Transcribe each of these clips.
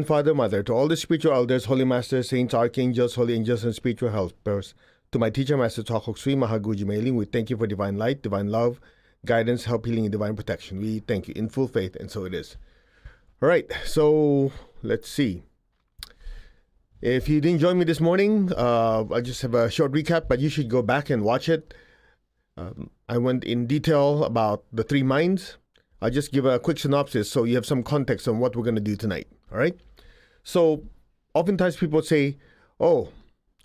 Father, Mother, to all the spiritual elders, holy masters, saints, archangels, holy angels, and spiritual helpers, to my teacher, Master Chakra Sri Mahaguji Mailing, we thank you for divine light, divine love, guidance, help, healing, and divine protection. We thank you in full faith, and so it is. All right, so let's see. If you didn't join me this morning, I just have a short recap, but you should go back and watch it. I went in detail about the three minds. I'll just give a quick synopsis so you have some context on what we're going to do tonight. All right? So, oftentimes people say, oh,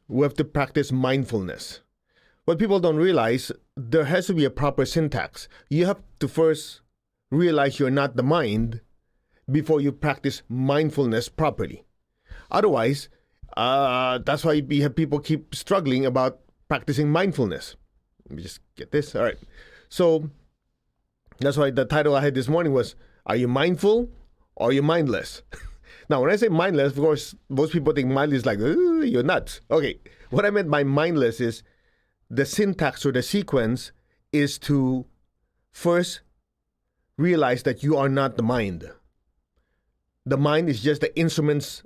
we have to practice mindfulness. What people don't realize, there has to be a proper syntax. You have to first realize you're not the mind before you practice mindfulness properly. Otherwise, that's why we have people keep struggling about practicing mindfulness. Let me just get this. All right. So, that's why the title I had this morning was, are you mindful or are you mindless? Now, when I say mindless, of course, most people think mindless is like, you're nuts. Okay, what I meant by mindless is the syntax or the sequence is to first realize that you are not the mind. The mind is just the instrument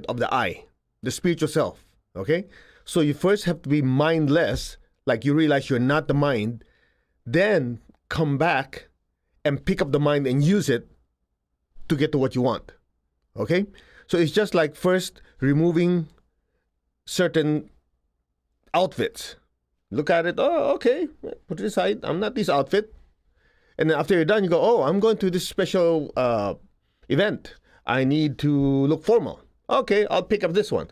of the I, the spiritual self, okay? So you first have to be mindless, like you realize you're not the mind, then come back and pick up the mind and use it to get to what you want. Okay? So it's just like first removing certain outfits. Look at it. Oh, okay. Put it aside. I'm not this outfit. And then after you're done, you go, oh, I'm going to this special event. I need to look formal. Okay, I'll pick up this one.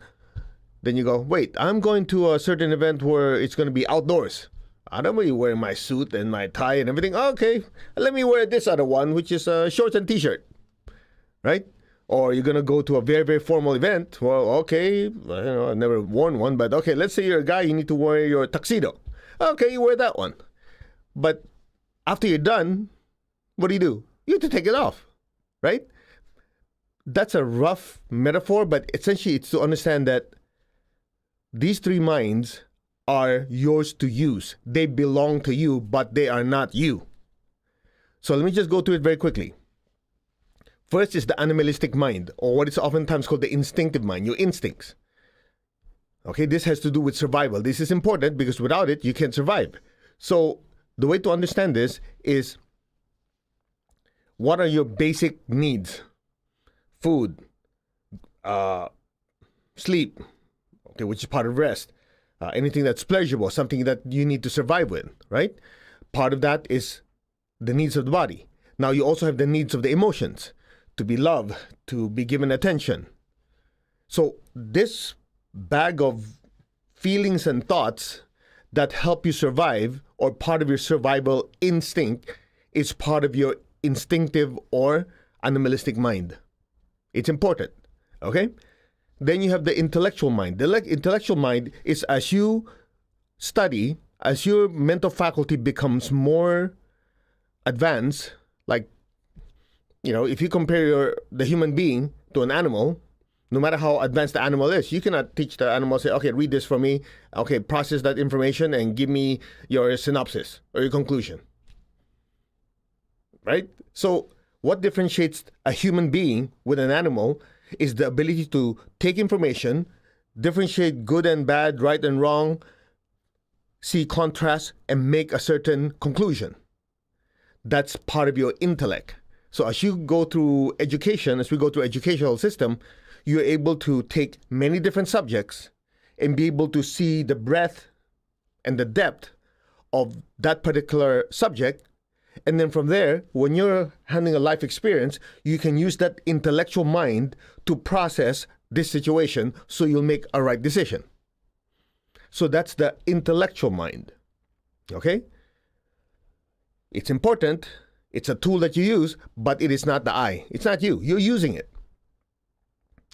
Then you go, wait, I'm going to a certain event where it's going to be outdoors. I don't really wear my suit and my tie and everything. Okay, let me wear this other one, which is shorts and t-shirt. Right? Or you're going to go to a very, very formal event. Well, okay, I've never worn one, but okay, let's say you're a guy, you need to wear your tuxedo. Okay, you wear that one. But after you're done, what do? You have to take it off, right? That's a rough metaphor, but essentially it's to understand that these three minds are yours to use. They belong to you, but they are not you. So let me just go through it very quickly. First is the animalistic mind, or what is oftentimes called the instinctive mind, your instincts. Okay, this has to do with survival. This is important because without it, you can't survive. So the way to understand this is, what are your basic needs? Food, sleep, okay, which is part of rest. Anything that's pleasurable, something that you need to survive with, right? Part of that is the needs of the body. Now you also have the needs of the emotions, to be loved, to be given attention. So this bag of feelings and thoughts that help you survive, or part of your survival instinct, is part of your instinctive or animalistic mind. It's important, okay? Then you have the intellectual mind. The intellectual mind is, as you study, as your mental faculty becomes more advanced, like, if you compare the human being to an animal, no matter how advanced the animal is, you cannot teach the animal, say, okay, read this for me, okay, process that information and give me your synopsis or your conclusion, right? So what differentiates a human being with an animal is the ability to take information, differentiate good and bad, right and wrong, see contrast, and make a certain conclusion. That's part of your intellect. So as you go through education, as we go through educational system, you're able to take many different subjects and be able to see the breadth and the depth of that particular subject. And then from there, when you're handling a life experience, you can use that intellectual mind to process this situation so you'll make a right decision. So that's the intellectual mind. Okay? It's important. It's a tool that you use, but it is not the I. It's not you. You're using it.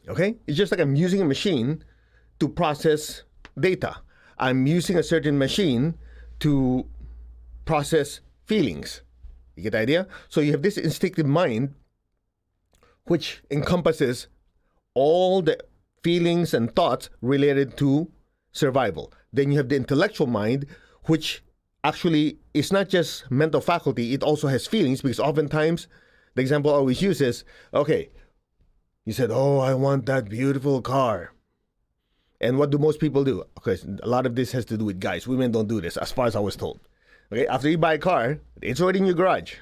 Okay? It's just like I'm using a machine to process data. I'm using a certain machine to process feelings. You get the idea? So you have this instinctive mind, which encompasses all the feelings and thoughts related to survival. Then you have the intellectual mind, which actually is not just mental faculty, it also has feelings, because oftentimes the example I always use is, okay, You said, oh, I want that beautiful car. And what do most people do? Okay, a lot of this has to do with guys. Women don't do this, as far as I was told. Okay, after you buy a car, it's already in your garage,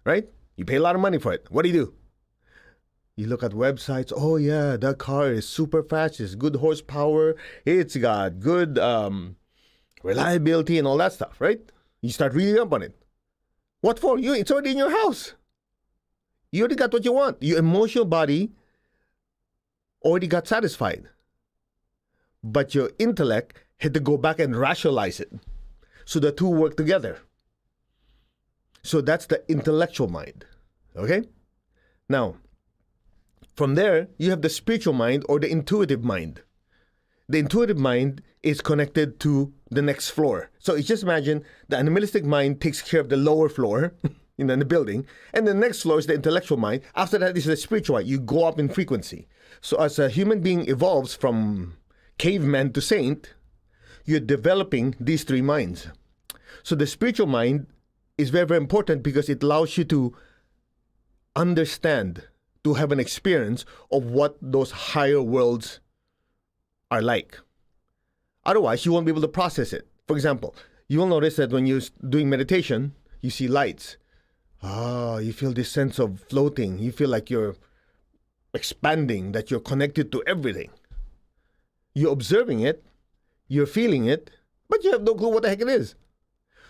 right? You pay a lot of money for it. What do? You look at websites. Oh yeah, that car is super fast. It's good horsepower. It's got good reliability and all that stuff, right? You start reading up on it. What for? It's already in your house. You already got what you want. Your emotional body already got satisfied. But your intellect had to go back and rationalize it. So the two work together. So that's the intellectual mind. Okay? Now, from there, you have the spiritual mind or the intuitive mind. The intuitive mind is connected to the next floor. So just imagine the animalistic mind takes care of the lower floor in the building, and the next floor is the intellectual mind. After that is the spiritual mind. You go up in frequency. So as a human being evolves from caveman to saint, you're developing these three minds. So the spiritual mind is very, very important because it allows you to understand, to have an experience of what those higher worlds are like. Otherwise, you won't be able to process it. For example, you will notice that when you're doing meditation, you see lights. You feel this sense of floating. You feel like you're expanding, that you're connected to everything. You're observing it, you're feeling it, but you have no clue what the heck it is.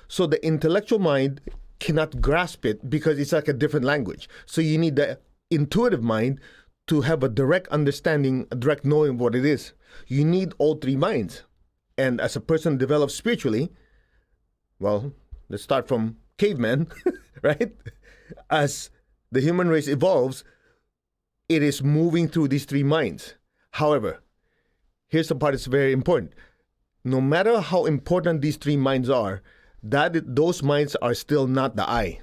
So the intellectual mind cannot grasp it because it's like a different language. So you need the intuitive mind to have a direct understanding, a direct knowing of what it is. You need all three minds. And as a person develops spiritually, well, let's start from caveman, right? As the human race evolves, it is moving through these three minds. However, here's the part that's very important. No matter how important these three minds are, those minds are still not the I.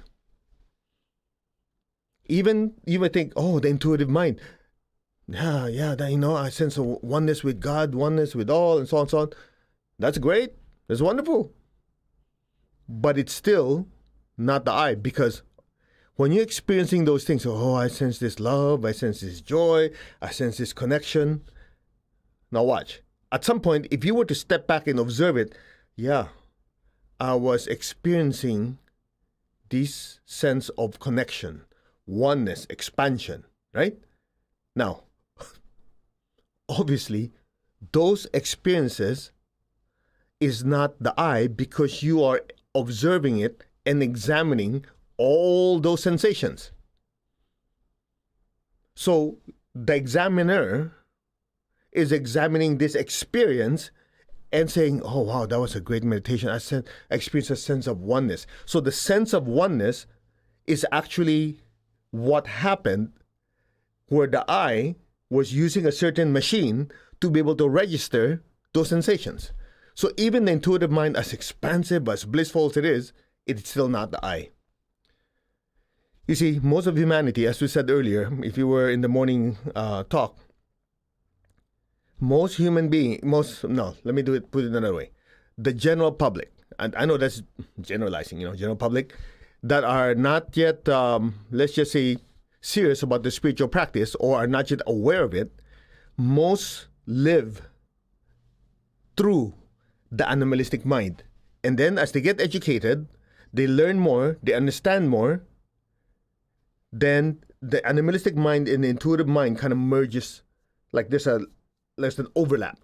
Even you might think, oh, the intuitive mind. Yeah, I sense a oneness with God, oneness with all, and so on and so on. That's great. That's wonderful. But it's still not the I, because when you're experiencing those things, oh, I sense this love, I sense this joy, I sense this connection. Now watch. At some point, if you were to step back and observe it, yeah, I was experiencing this sense of connection, oneness, expansion, right? Now, obviously, those experiences is not the I, because you are observing it and examining all those sensations. So the examiner is examining this experience and saying, oh, wow, that was a great meditation. I experienced a sense of oneness. So the sense of oneness is actually what happened where the I was using a certain machine to be able to register those sensations. So even the intuitive mind, as expansive, as blissful as it is, it's still not the I. You see, most of humanity, as we said earlier, if you were in the morning talk, let me put it another way. The general public, and I know that's generalizing, general public, that are not yet, let's just say, serious about the spiritual practice or are not yet aware of it, most live through the animalistic mind. And then as they get educated, they learn more, they understand more, then the animalistic mind and the intuitive mind kind of merges, like there's an overlap.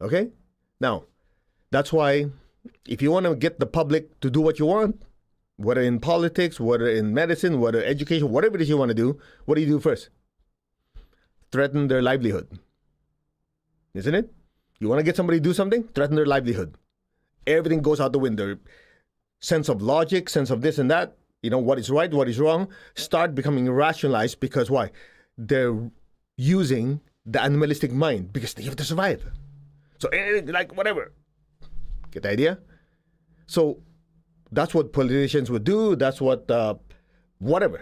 Okay? Now, that's why if you want to get the public to do what you want, whether in politics, whether in medicine, whether education, whatever it is you want to do, what do you do first? Threaten their livelihood. Isn't it? You want to get somebody to do something? Threaten their livelihood. Everything goes out the window. Sense of logic, sense of this and that, what is right, what is wrong, start becoming rationalized because why? They're using the animalistic mind because they have to survive. So anything, like whatever. Get the idea? So that's what politicians would do. That's what, whatever,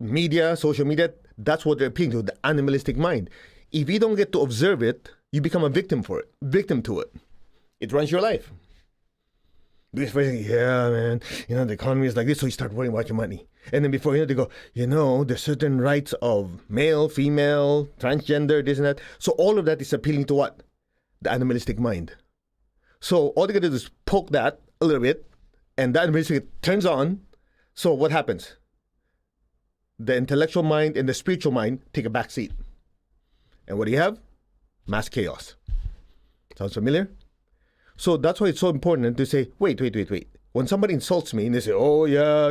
media, social media, that's what they're appealing to, the animalistic mind. If you don't get to observe it, you become a victim to it. It runs your life. This person, yeah, man, the economy is like this, so you start worrying about your money. And then before they go, there's certain rights of male, female, transgender, this and that. So all of that is appealing to what? The animalistic mind. So all you gotta do is poke that a little bit, and that basically turns on. So what happens? The intellectual mind and the spiritual mind take a back seat. And what do you have? Mass chaos. Sounds familiar? So that's why it's so important to say, wait. When somebody insults me and they say, oh yeah,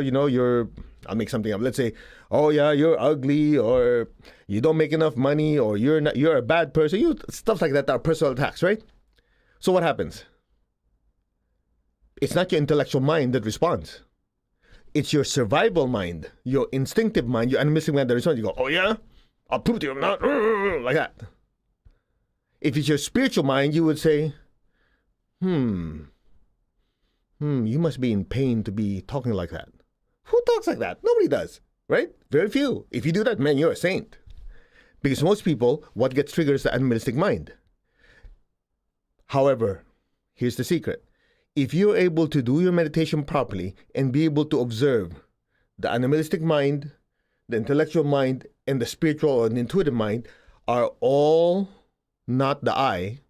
I'll make something up. Let's say, oh yeah, you're ugly, or you don't make enough money, or you're a bad person. Stuff like that are personal attacks, right? So what happens? It's not your intellectual mind that responds. It's your survival mind, your instinctive mind, your animalistic mind that responds. You go, oh yeah, I'll prove to you I'm not, like that. If it's your spiritual mind, you would say, you must be in pain to be talking like that. Who talks like that? Nobody does, right? Very few. If you do that, man, you're a saint. Because most people, what gets triggered is the animalistic mind. However, here's the secret. If you're able to do your meditation properly and be able to observe the animalistic mind, the intellectual mind, and the spiritual and intuitive mind are all not the I,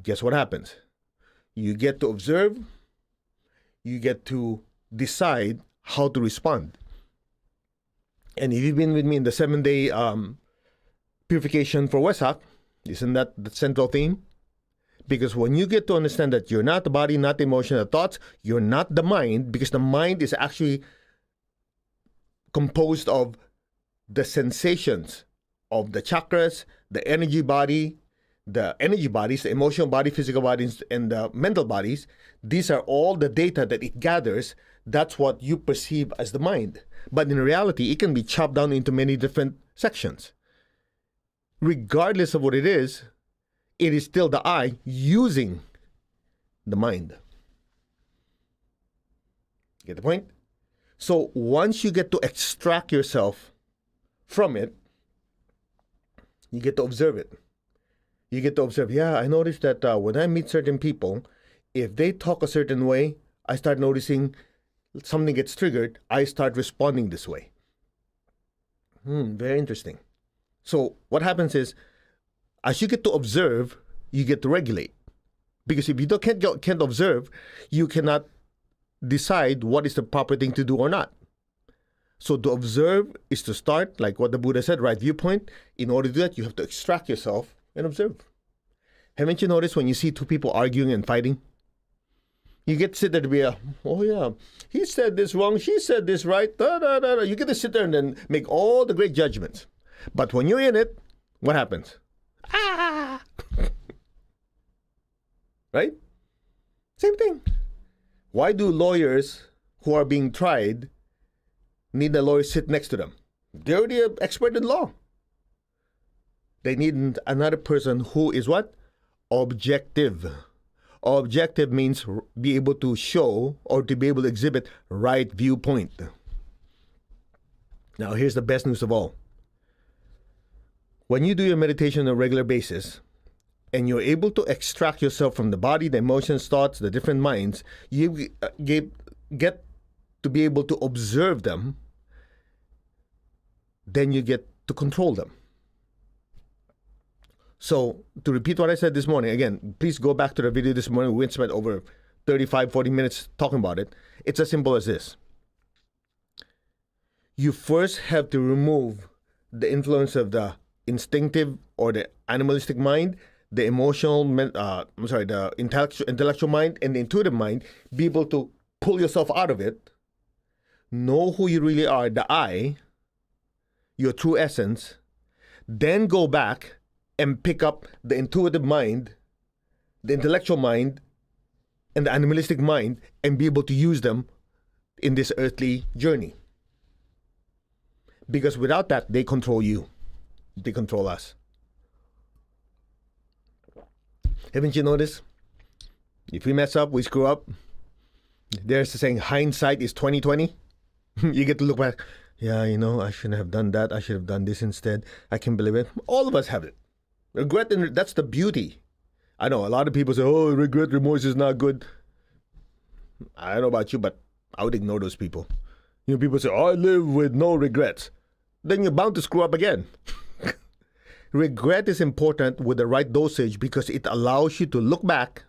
guess what happens? You get to observe, you get to decide how to respond. And if you've been with me in the 7-day purification for Wesak, isn't that the central theme? Because when you get to understand that you're not the body, not the emotion, the thoughts, you're not the mind, because the mind is actually composed of the sensations of the chakras, the energy bodies, the emotional body, physical bodies, and the mental bodies. These are all the data that it gathers. That's what you perceive as the mind. But in reality, it can be chopped down into many different sections. Regardless of what it is still the I using the mind. Get the point? So once you get to extract yourself from it, you get to observe it. You get to observe, I noticed that when I meet certain people, if they talk a certain way, I start noticing something gets triggered, I start responding this way. Very interesting. So what happens is, as you get to observe, you get to regulate. Because if you can't observe, you cannot decide what is the proper thing to do or not. So to observe is to start, like what the Buddha said, right viewpoint. In order to do that, you have to extract yourself and observe. Haven't you noticed when you see two people arguing and fighting? You get to sit there to be he said this wrong, she said this right, You get to sit there and then make all the great judgments. But when you're in it, what happens? Right? Same thing. Why do lawyers who are being tried need a lawyer sit next to them? They're already an expert in law. They need another person who is what? Objective. Objective means be able to show or to be able to exhibit right viewpoint. Now, here's the best news of all. When you do your meditation on a regular basis, and you're able to extract yourself from the body, the emotions, thoughts, the different minds, you get to be able to observe them, then you get to control them. So, to repeat what I said this morning, again, please go back to the video this morning. We spent over 35, 40 minutes talking about it. It's as simple as this. You first have to remove the influence of the instinctive or the animalistic mind, the the intellectual mind and the intuitive mind, be able to pull yourself out of it, know who you really are, the I, your true essence, then go back and pick up the intuitive mind, the intellectual mind, and the animalistic mind, and be able to use them in this earthly journey. Because without that, they control you. They control us. Haven't you noticed? If we mess up, we screw up. There's the saying, hindsight is 20/20. You get to look back. I shouldn't have done that. I should have done this instead. I can't believe it. All of us have it. Regret, and that's the beauty. I know a lot of people say, regret, remorse is not good. I don't know about you, but I would ignore those people. People say, I live with no regrets. Then you're bound to screw up again. Regret is important with the right dosage because it allows you to look back,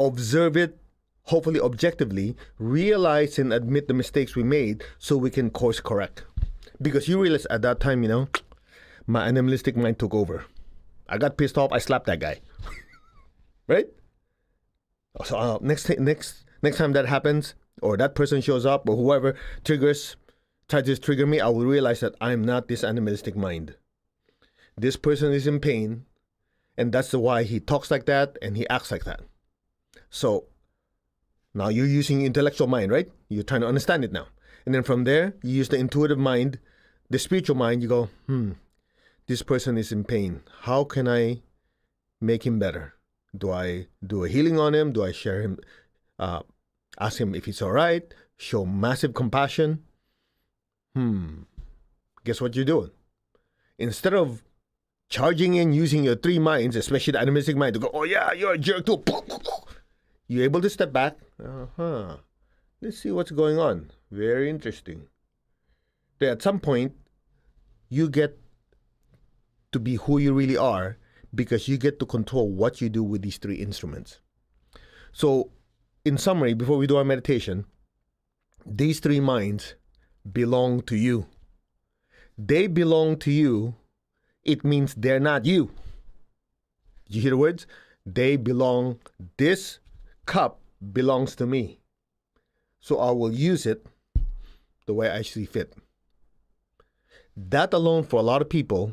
observe it, hopefully objectively, realize and admit the mistakes we made so we can course correct. Because you realize at that time, my animalistic mind took over. I got pissed off, I slapped that guy. Right? So next time that happens, or that person shows up, or whoever tries to trigger me, I will realize that I'm not this animalistic mind. This person is in pain, and that's why he talks like that and he acts like that. So now you're using intellectual mind, right? You're trying to understand it now. And then from there, you use the intuitive mind, the spiritual mind. You go, this person is in pain. How can I make him better? Do I do a healing on him? Do I share him, ask him if he's all right? Show massive compassion? Guess what you're doing? Instead of charging in using your three minds, especially the animalistic mind, to go, oh yeah, you're a jerk too. You're able to step back. Let's see what's going on. Very interesting. Then at some point, you get to be who you really are because you get to control what you do with these three instruments. So, in summary, before we do our meditation, these three minds belong to you. They belong to you. It means they're not you. Did you hear the words? They belong. This cup belongs to me. So I will use it the way I see fit. That alone, for a lot of people,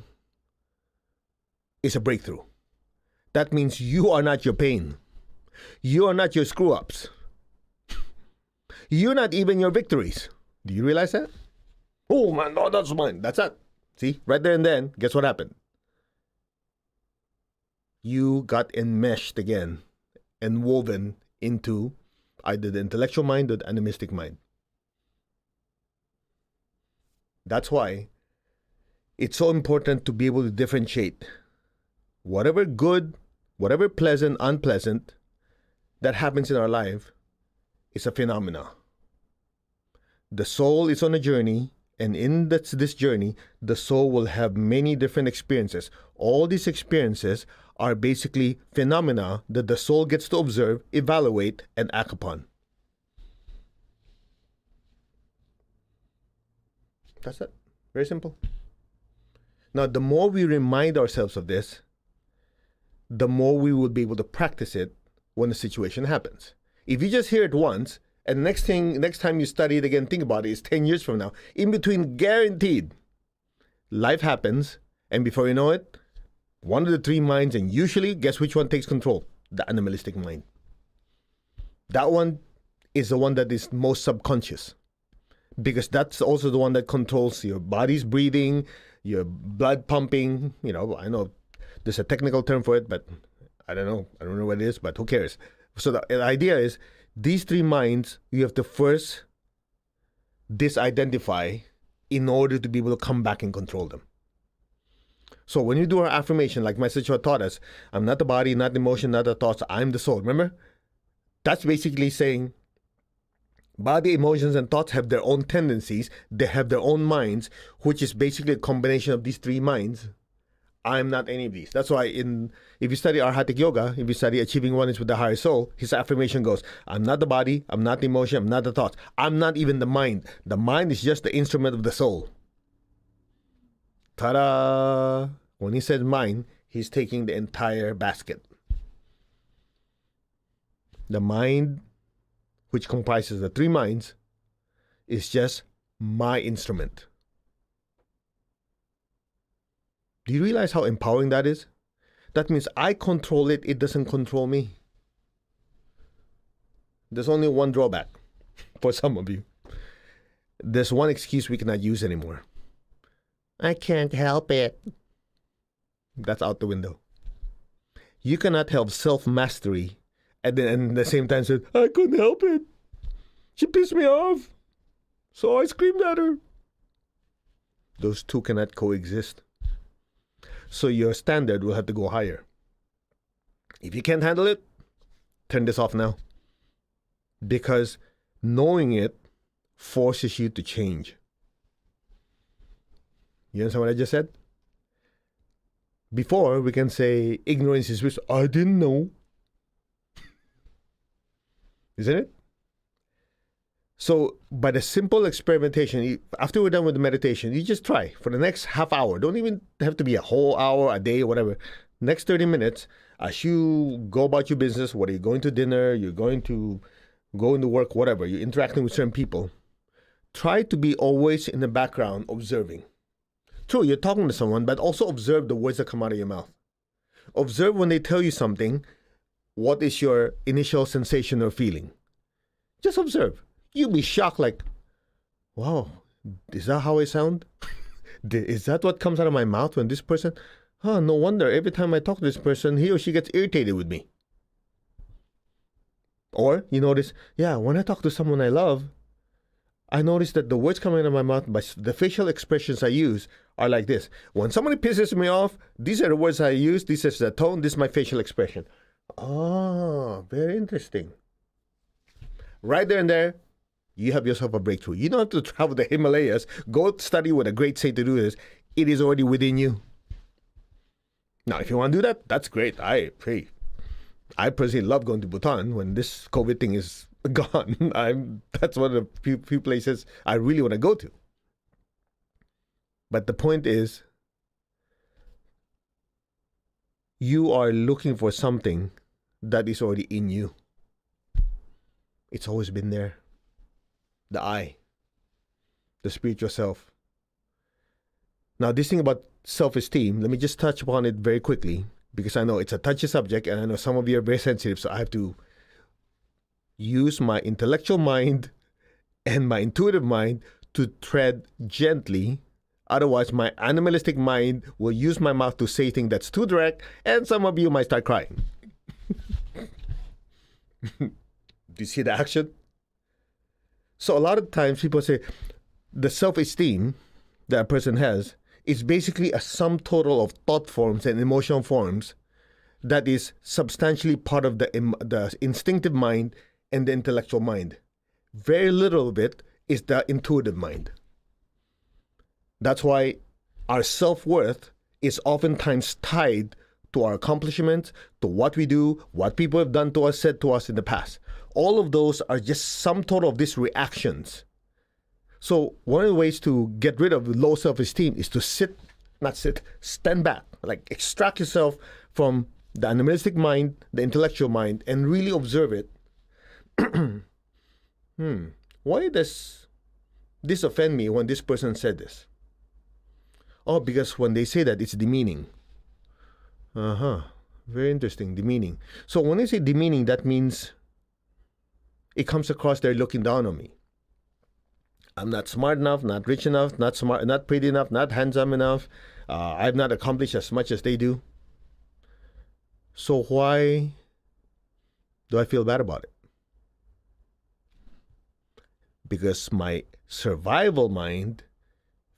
is a breakthrough. That means you are not your pain. You are not your screw-ups. You're not even your victories. Do you realize that? Oh man, no, that's mine. That's it. See, right there and then, guess what happened? You got enmeshed again and woven into either the intellectual mind or the animistic mind. That's why it's so important to be able to differentiate whatever good, whatever pleasant, unpleasant that happens in our life is a phenomena. The soul is on a journey, and in this journey, the soul will have many different experiences. All these experiences are basically phenomena that the soul gets to observe, evaluate, and act upon. That's it. Very simple. Now, the more we remind ourselves of this, the more we will be able to practice it when the situation happens. If you just hear it once, and next time you study it again, think about it, it's 10 years from now. In between, guaranteed, life happens, and before you know it, one of the three minds, and usually, guess which one takes control? The animalistic mind. That one is the one that is most subconscious, because that's also the one that controls your body's breathing, your blood pumping. I know there's a technical term for it, but I don't know what it is, but who cares? So the idea is, these three minds, you have to first disidentify in order to be able to come back and control them. So when you do our affirmation, like my sister taught us, I'm not the body, not the emotion, not the thoughts, I'm the soul. Remember? That's basically saying body, emotions, and thoughts have their own tendencies. They have their own minds, which is basically a combination of these three minds. I'm not any of these. That's why if you study Arhatic Yoga, if you study Achieving Oneness with the Higher Soul, his affirmation goes, I'm not the body, I'm not the emotion, I'm not the thoughts. I'm not even the mind. The mind is just the instrument of the soul. Ta-da! When he says mind, he's taking the entire basket. The mind, which comprises the three minds, is just my instrument. Do you realize how empowering that is? That means I control it, it doesn't control me. There's only one drawback for some of you. There's one excuse we cannot use anymore. I can't help it. That's out the window. You cannot have self-mastery and then at the same time say, I couldn't help it. She pissed me off, so I screamed at her. Those two cannot coexist. So your standard will have to go higher. If you can't handle it, turn this off now. because knowing it forces you to change. You understand what I just said? Before, we can say ignorance is bliss. I didn't know. Isn't it? So, by the simple experimentation, after we're done with the meditation, you just try for the next half hour. Don't even have to be a whole hour, a day, whatever. Next 30 minutes, as you go about your business, whether you're going to dinner, you're going to go into work, whatever, you're interacting with certain people, try to be always in the background observing. True, you're talking to someone, but also observe the words that come out of your mouth. Observe when they tell you something, what is your initial sensation or feeling? Just observe. You'll be shocked like, wow, is that how I sound? Is that what comes out of my mouth when this person? Oh, no wonder every time I talk to this person, he or she gets irritated with me. Or you notice, yeah, when I talk to someone I love, I notice that the words coming out of my mouth, but the facial expressions I use are like this. When somebody pisses me off, these are the words I use, this is the tone, this is my facial expression. Oh, very interesting. Right there and there, you have yourself a breakthrough. You don't have to travel the Himalayas. Go study with a great saint to do this. It is already within you. Now, if you want to do that, that's great. I personally love going to Bhutan when this COVID thing is gone. That's one of the few places I really want to go to. But the point is, you are looking for something that is already in you. It's always been there. The I, the spiritual self. Now, this thing about self-esteem, let me just touch upon it very quickly, because I know it's a touchy subject and I know some of you are very sensitive, so I have to use my intellectual mind and my intuitive mind to tread gently. Otherwise, my animalistic mind will use my mouth to say things that's too direct, and some of you might start crying. Do you see the action? So a lot of times people say the self-esteem that a person has is basically a sum total of thought forms and emotional forms that is substantially part of the instinctive mind and the intellectual mind. Very little of it is the intuitive mind. That's why our self-worth is oftentimes tied to our accomplishments, to what we do, what people have done to us, said to us in the past. All of those are just sum total of these reactions. So one of the ways to get rid of low self-esteem is to stand back, like extract yourself from the animalistic mind, the intellectual mind, and really observe it. Why does this offend me when this person said this? Oh, because when they say that, it's demeaning. Very interesting, demeaning. So when I say demeaning, that means it comes across they're looking down on me. I'm not smart enough, not rich enough, not pretty enough, not handsome enough. I've not accomplished as much as they do. So why do I feel bad about it? Because my survival mind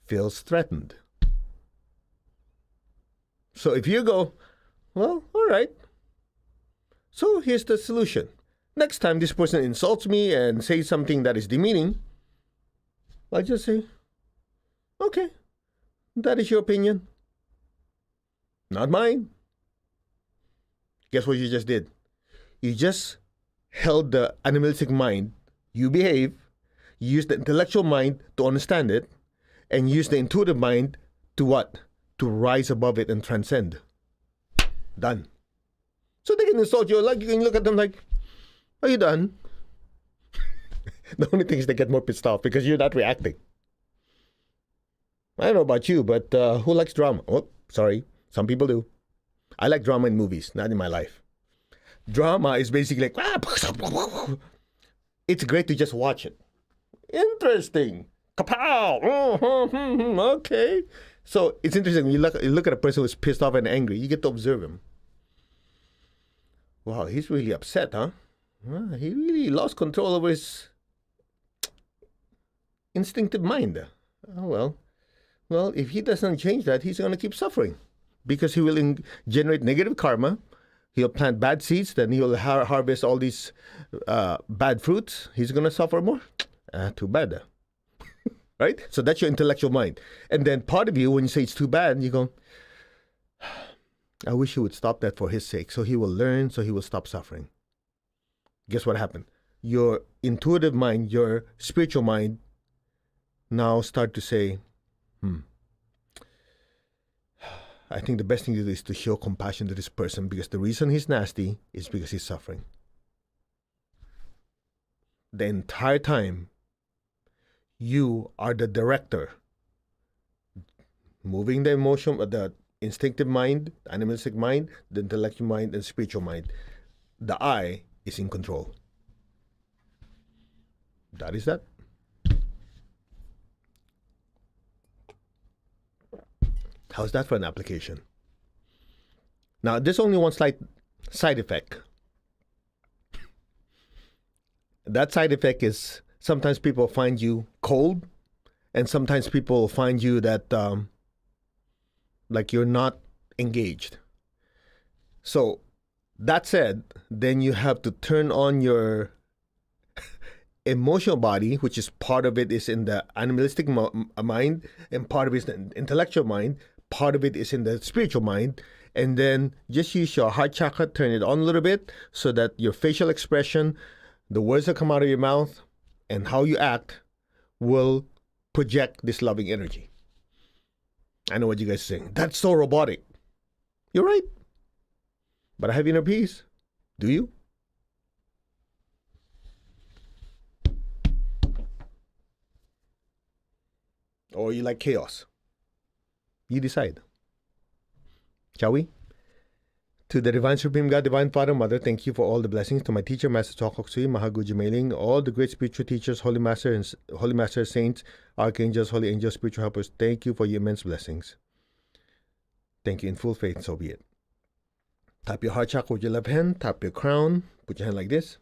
feels threatened. So if you go, well, all right. So here's the solution. Next time this person insults me and says something that is demeaning, I just say, okay, that is your opinion. Not mine. Guess what you just did? You just held the animalistic mind. You behave. You use the intellectual mind to understand it. And use the intuitive mind to what? To rise above it and transcend. Done. So they can insult you. Like you can look at them like, are you done? The only thing is they get more pissed off because you're not reacting. I don't know about you, but who likes drama? Oh, sorry. Some people do. I like drama in movies, not in my life. Drama is basically like, it's great to just watch it. Interesting. Kapow! Okay. So it's interesting. When you look at a person who's pissed off and angry, you get to observe him. Wow, he's really upset, huh? Well, he really lost control over his instinctive mind. Oh, well, if he doesn't change that, he's going to keep suffering because he will generate negative karma. He'll plant bad seeds, then he'll harvest all these bad fruits. He's going to suffer more. Too bad. Right? So that's your intellectual mind. And then part of you, when you say it's too bad, you go, I wish he would stop that for his sake. So he will learn, so he will stop suffering. Guess what happened? Your intuitive mind, your spiritual mind now start to say, I think the best thing to do is to show compassion to this person, because the reason he's nasty is because he's suffering. The entire time, you are the director, moving the emotion, the instinctive mind, animalistic mind, the intellectual mind, and spiritual mind. The I is in control. That is that. How's that for an application? Now, there's only one slight side effect. That side effect is sometimes people find you cold, and sometimes people find you that like you're not engaged. So, that said, then you have to turn on your emotional body, which is part of it is in the animalistic mind, and part of it is the intellectual mind, part of it is in the spiritual mind, and then just use your heart chakra, turn it on a little bit so that your facial expression, the words that come out of your mouth, and how you act will project this loving energy. I know what you guys are saying. That's so robotic. You're right. But I have inner peace. Do you? Or you like chaos? You decide. Shall we? To the Divine Supreme God, Divine Father, Mother, thank you for all the blessings. To my teacher, Master Chakra, Mahaguji Mailing, all the great spiritual teachers, Holy Master, Saints, Archangels, Holy Angels, spiritual helpers, thank you for your immense blessings. Thank you in full faith, so be it. Tap your heart chakra with your left hand, tap your crown, put your hand like this.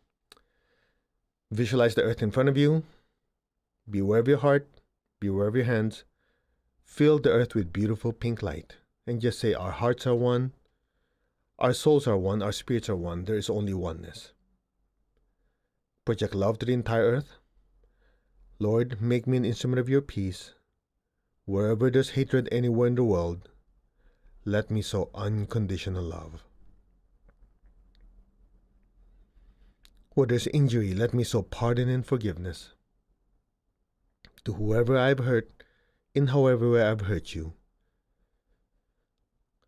Visualize the earth in front of you. Be aware of your heart, be aware of your hands. Fill the earth with beautiful pink light. And just say, our hearts are one, our souls are one, our spirits are one. There is only oneness. Project love to the entire earth. Lord, make me an instrument of your peace. Wherever there's hatred anywhere in the world, let me sow unconditional love. Where there's injury, let me sow pardon and forgiveness. To whoever I've hurt, in however way I've hurt you,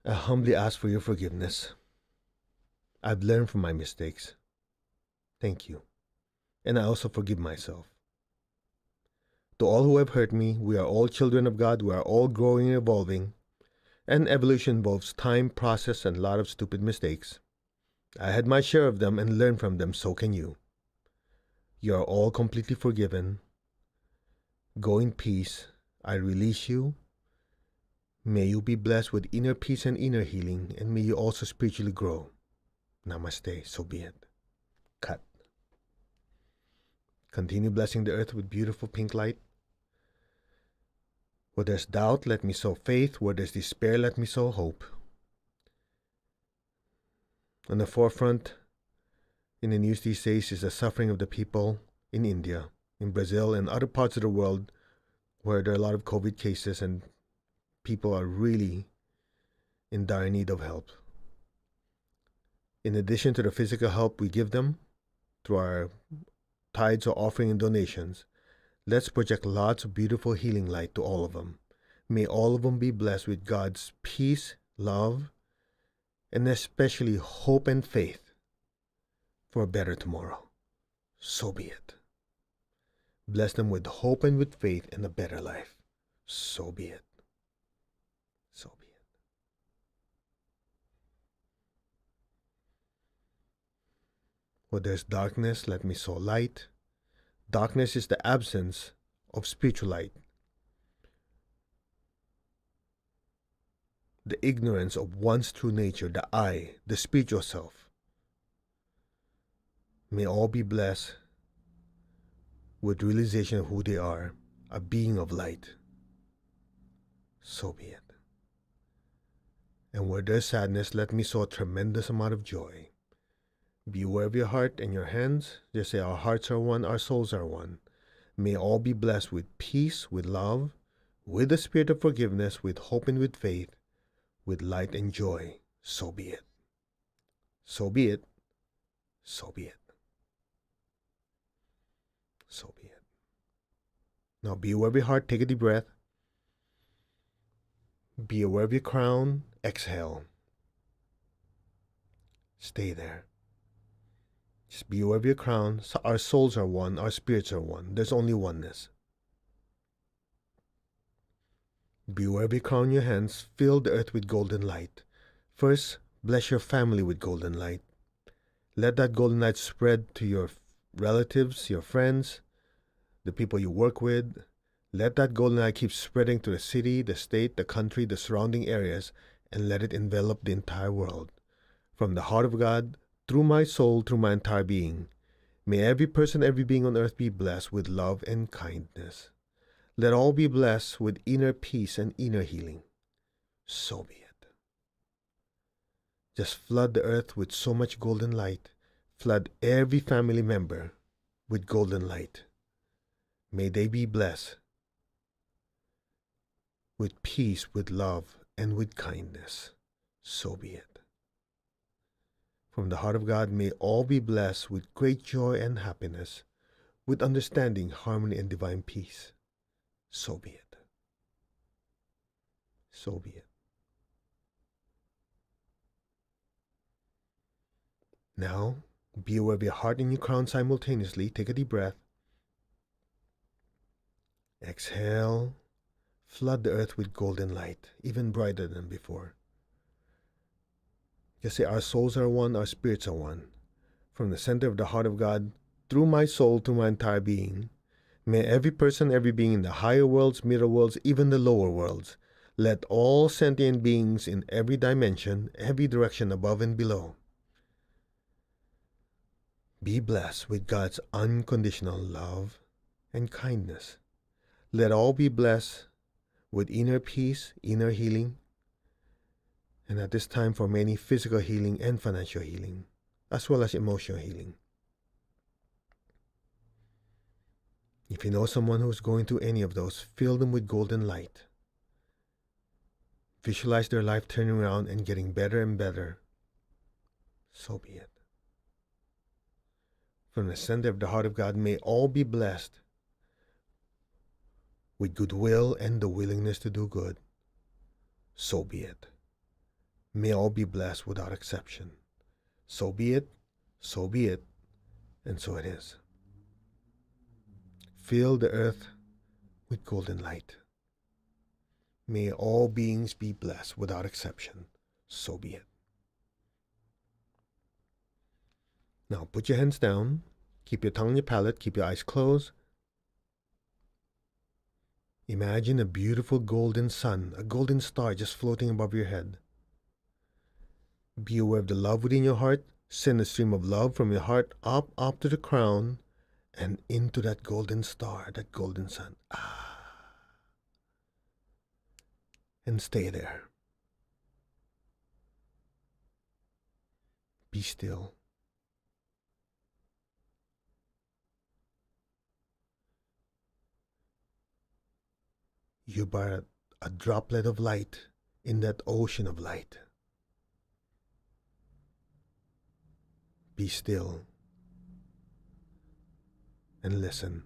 I humbly ask for your forgiveness. I've learned from my mistakes. Thank you. And I also forgive myself. To all who have hurt me, we are all children of God. We are all growing and evolving. And evolution involves time, process, and a lot of stupid mistakes. I had my share of them and learned from them, so can you. You are all completely forgiven. Go in peace. I release you. May you be blessed with inner peace and inner healing, and may you also spiritually grow. Namaste, so be it. Cut. Continue blessing the earth with beautiful pink light. Where there's doubt, let me sow faith. Where there's despair, let me sow hope. On the forefront in the news these days is the suffering of the people in India, in Brazil, and other parts of the world where there are a lot of COVID cases and people are really in dire need of help. In addition to the physical help we give them through our tithes or offering and donations, let's project lots of beautiful healing light to all of them. May all of them be blessed with God's peace, love, and especially hope and faith for a better tomorrow. So be it. Bless them with hope and with faith and a better life. So be it. So be it. Where there's darkness, let me sow light. Darkness is the absence of spiritual light. The ignorance of one's true nature, the I, the spiritual self. May all be blessed with realization of who they are, a being of light. So be it. And where there's sadness, let me sow a tremendous amount of joy. Be aware of your heart and your hands. Just say, our hearts are one, our souls are one. May all be blessed with peace, with love, with the spirit of forgiveness, with hope and with faith, with light and joy. So be it. So be it. So be it. So be it. Now be aware of your heart. Take a deep breath. Be aware of your crown. Exhale. Stay there. Just be aware of your crown. So our souls are one. Our spirits are one. There's only oneness. Be aware of your crown in your hands. Fill the earth with golden light. First, bless your family with golden light. Let that golden light spread to your relatives, your friends, the people you work with. Let that golden light keep spreading to the city, the state, the country, the surrounding areas, and let it envelop the entire world. From the heart of God, through my soul, through my entire being. May every person, every being on earth be blessed with love and kindness. Let all be blessed with inner peace and inner healing. So be it. Just flood the earth with so much golden light. Flood every family member with golden light. May they be blessed with peace, with love, and with kindness. So be it. From the heart of God, may all be blessed with great joy and happiness, with understanding, harmony, and divine peace. So be it. So be it. Now, be aware of your heart and your crown simultaneously. Take a deep breath. Exhale. Flood the earth with golden light, even brighter than before. Just say, our souls are one, our spirits are one. From the center of the heart of God, through my soul, through my entire being, may every person, every being in the higher worlds, middle worlds, even the lower worlds, let all sentient beings in every dimension, every direction above and below, be blessed with God's unconditional love and kindness. Let all be blessed with inner peace, inner healing, and at this time for many, physical healing and financial healing, as well as emotional healing. If you know someone who's going through any of those, fill them with golden light. Visualize their life turning around and getting better and better. So be it. From the center of the heart of God, may all be blessed with goodwill and the willingness to do good. So be it. May all be blessed without exception. So be it, and so it is. Fill the earth with golden light. May all beings be blessed without exception. So be it. Now put your hands down. Keep your tongue on your palate. Keep your eyes closed. Imagine a beautiful golden sun, a golden star just floating above your head. Be aware of the love within your heart. Send a stream of love from your heart up to the crown and into that golden star, that golden sun. And stay there. Be still. You're but a droplet of light in that ocean of light. Be still and listen.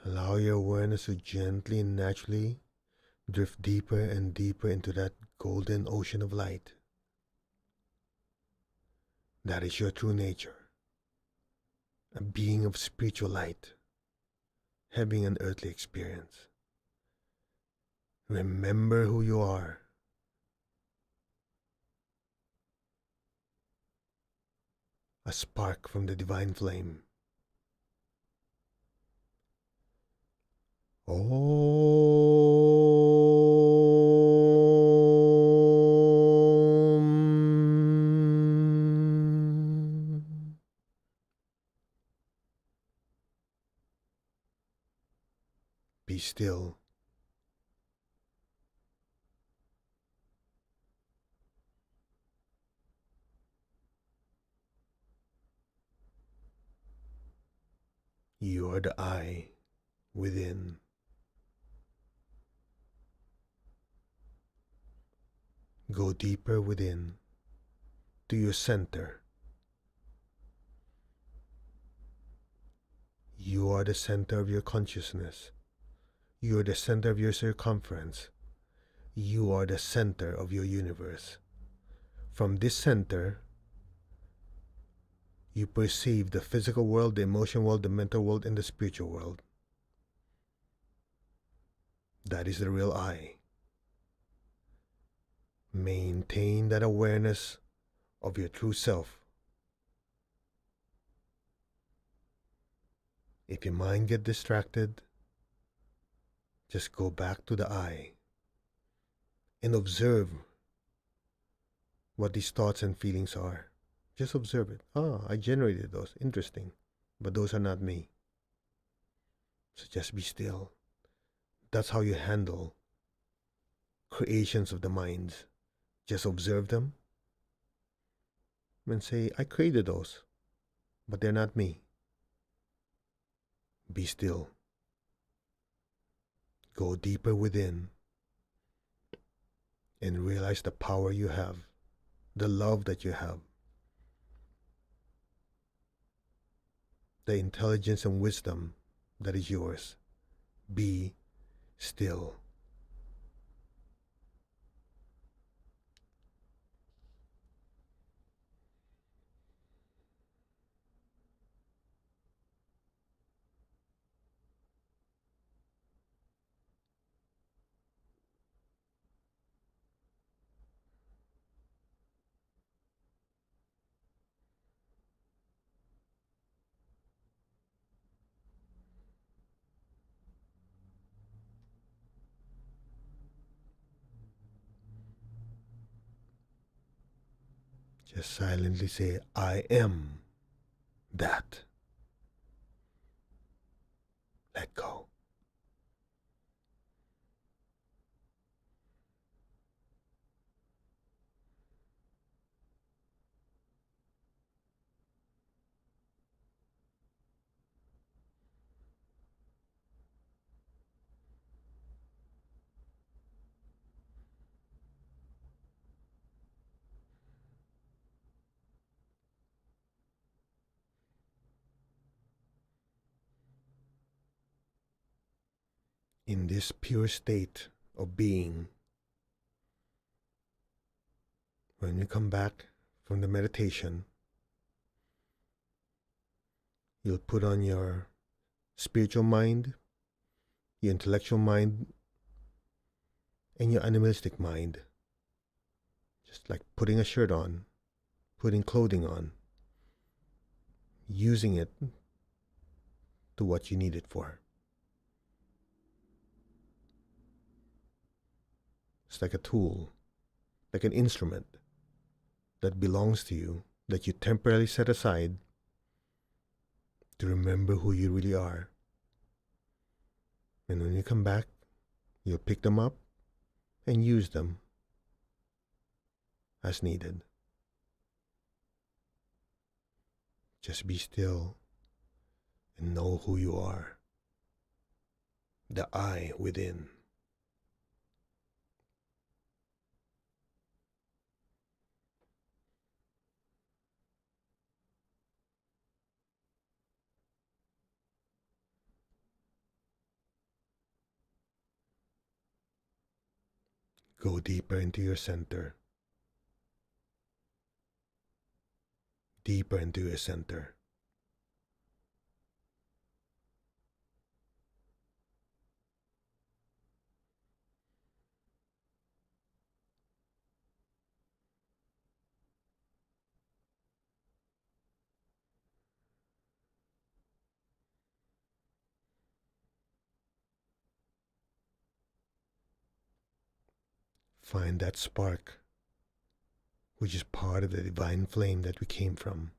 Allow your awareness to gently and naturally drift deeper and deeper into that golden ocean of light. That is your true nature, a being of spiritual light, having an earthly experience. Remember who you are. a spark from the divine flame. Om. Be still. You are the I within. Go deeper within to your center. You are the center of your consciousness. You are the center of your circumference. You are the center of your universe. From this center, you perceive the physical world, the emotional world, the mental world, and the spiritual world. That is the real I. Maintain that awareness of your true self. If your mind gets distracted, just go back to the I and observe what these thoughts and feelings are. Just observe it. I generated those. Interesting. But those are not me. So just be still. That's how you handle creations of the minds. Just observe them and say, I created those, but they're not me. Be still. Go deeper within and realize the power you have, the love that you have, the intelligence and wisdom that is yours. Be still. Just silently say, I am that. Let go. In this pure state of being, when you come back from the meditation, you'll put on your spiritual mind, your intellectual mind, and your animalistic mind. Just like putting a shirt on, putting clothing on, using it to what you need it for. It's like a tool, like an instrument that belongs to you, that you temporarily set aside to remember who you really are. And when you come back, you'll pick them up and use them as needed. Just be still and know who you are. The I within. Go deeper into your center. Deeper into your center. Find that spark, which is part of the divine flame that we came from.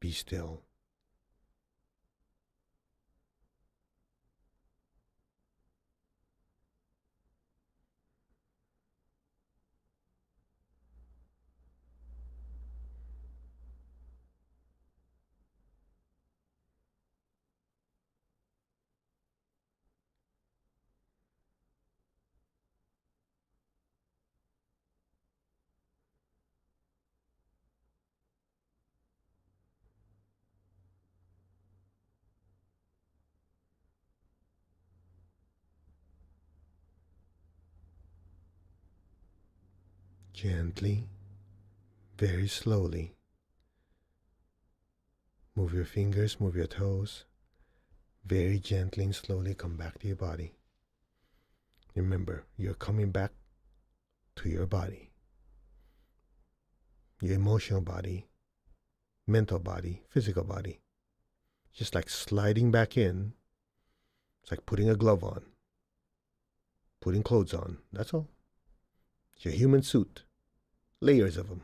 Be still. Gently, very slowly, move your fingers, move your toes. Very gently and slowly come back to your body. Remember, you're coming back to your body. Your emotional body, mental body, physical body. Just like sliding back in. It's like putting a glove on. Putting clothes on. That's all. It's your human suit. Layers of them.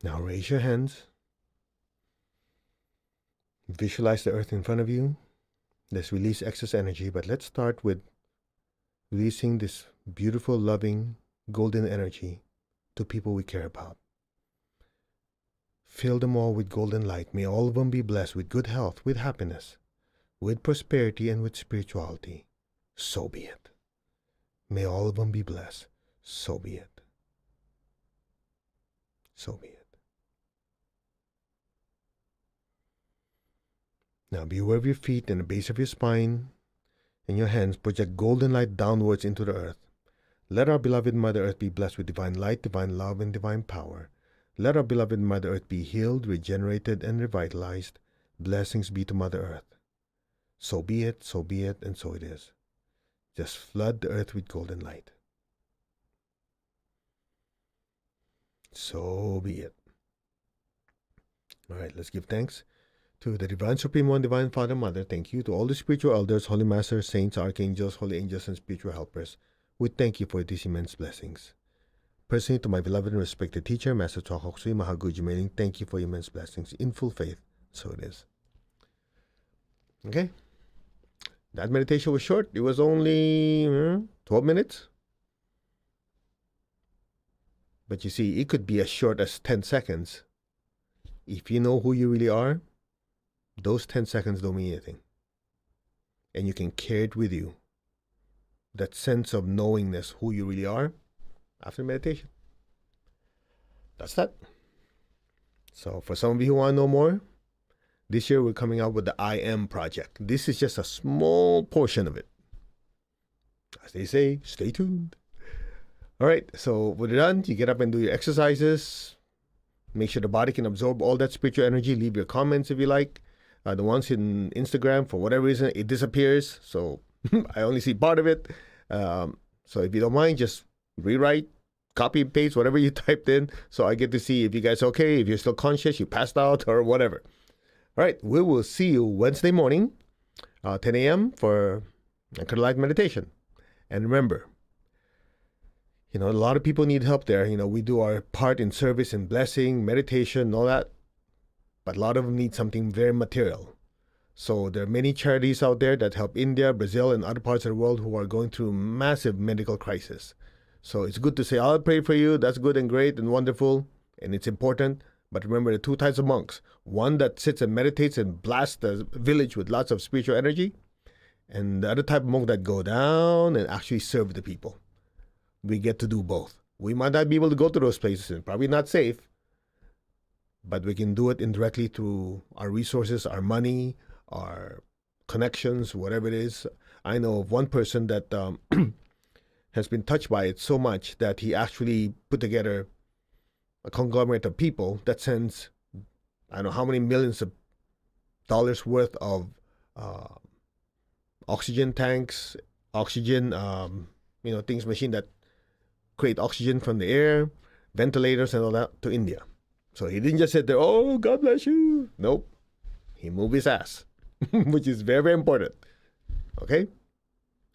Now raise your hands. Visualize the earth in front of you. Let's release excess energy, but let's start with releasing this beautiful, loving, golden energy to people we care about. Fill them all with golden light. May all of them be blessed with good health, with happiness, with prosperity, and with spirituality. So be it. May all of them be blessed. So be it. So be it. Now be aware of your feet and the base of your spine, and your hands project golden light downwards into the earth. Let our beloved Mother Earth be blessed with divine light, divine love, and divine power. Let our beloved Mother Earth be healed, regenerated, and revitalized. Blessings be to Mother Earth. So be it, and so it is. Just flood the earth with golden light. So be it. All right, let's give thanks to the Divine Supreme One, Divine Father, Mother. Thank you to all the spiritual elders, holy masters, saints, archangels, holy angels, and spiritual helpers. We thank you for these immense blessings. Personally, to my beloved and respected teacher, Master Chakra Sui Mahaguji Mailing, thank you for your immense blessings. In full faith, so it is. Okay? That meditation was short. It was only 12 minutes. But you see, it could be as short as 10 seconds. If you know who you really are, those 10 seconds don't mean anything. And you can carry it with you. That sense of knowingness, who you really are, after meditation. That's that. So for some of you who want to know more, this year we're coming out with the I Am Project. This is just a small portion of it. As they say, stay tuned. All right, so when you're done, you get up and do your exercises. Make sure the body can absorb all that spiritual energy. Leave your comments if you like. The ones in Instagram, for whatever reason, it disappears. So I only see part of it. So if you don't mind, just rewrite, copy and paste whatever you typed in. So I get to see if you guys are okay, if you're still conscious, you passed out or whatever. All right, we will see you Wednesday morning, 10 a.m. for Anchor Light Meditation. And remember, a lot of people need help there. We do our part in service and blessing, meditation, and all that. But a lot of them need something very material. So there are many charities out there that help India, Brazil, and other parts of the world who are going through massive medical crisis. So it's good to say, I'll pray for you. That's good and great and wonderful. And it's important. But remember the two types of monks. One that sits and meditates and blasts the village with lots of spiritual energy. And the other type of monk that go down and actually serve the people. We get to do both. We might not be able to go to those places and probably not safe. But we can do it indirectly through our resources, our money, our connections, whatever it is. I know of one person that has been touched by it so much that he actually put together a conglomerate of people that sends, I don't know how many millions of dollars worth of oxygen tanks, oxygen, things, machine that create oxygen from the air, ventilators and all that to India. So he didn't just sit there, oh, God bless you. Nope. He moved his ass, which is very, very important. Okay?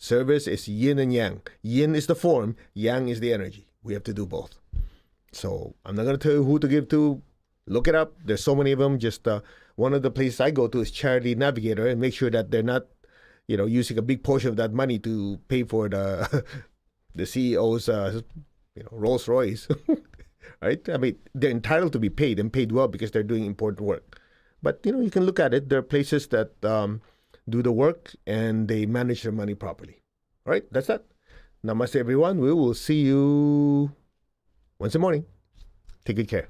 Service is yin and yang. Yin is the form, yang is the energy. We have to do both. So I'm not going to tell you who to give to. Look it up. There's so many of them. Just one of the places I go to is Charity Navigator, and make sure that they're not, using a big portion of that money to pay for the the CEO's, Rolls Royce. Right? I mean, they're entitled to be paid and paid well because they're doing important work. But you can look at it. There are places that do the work and they manage their money properly. All right, that's that. Namaste, everyone. We will see you Wednesday morning. Take good care.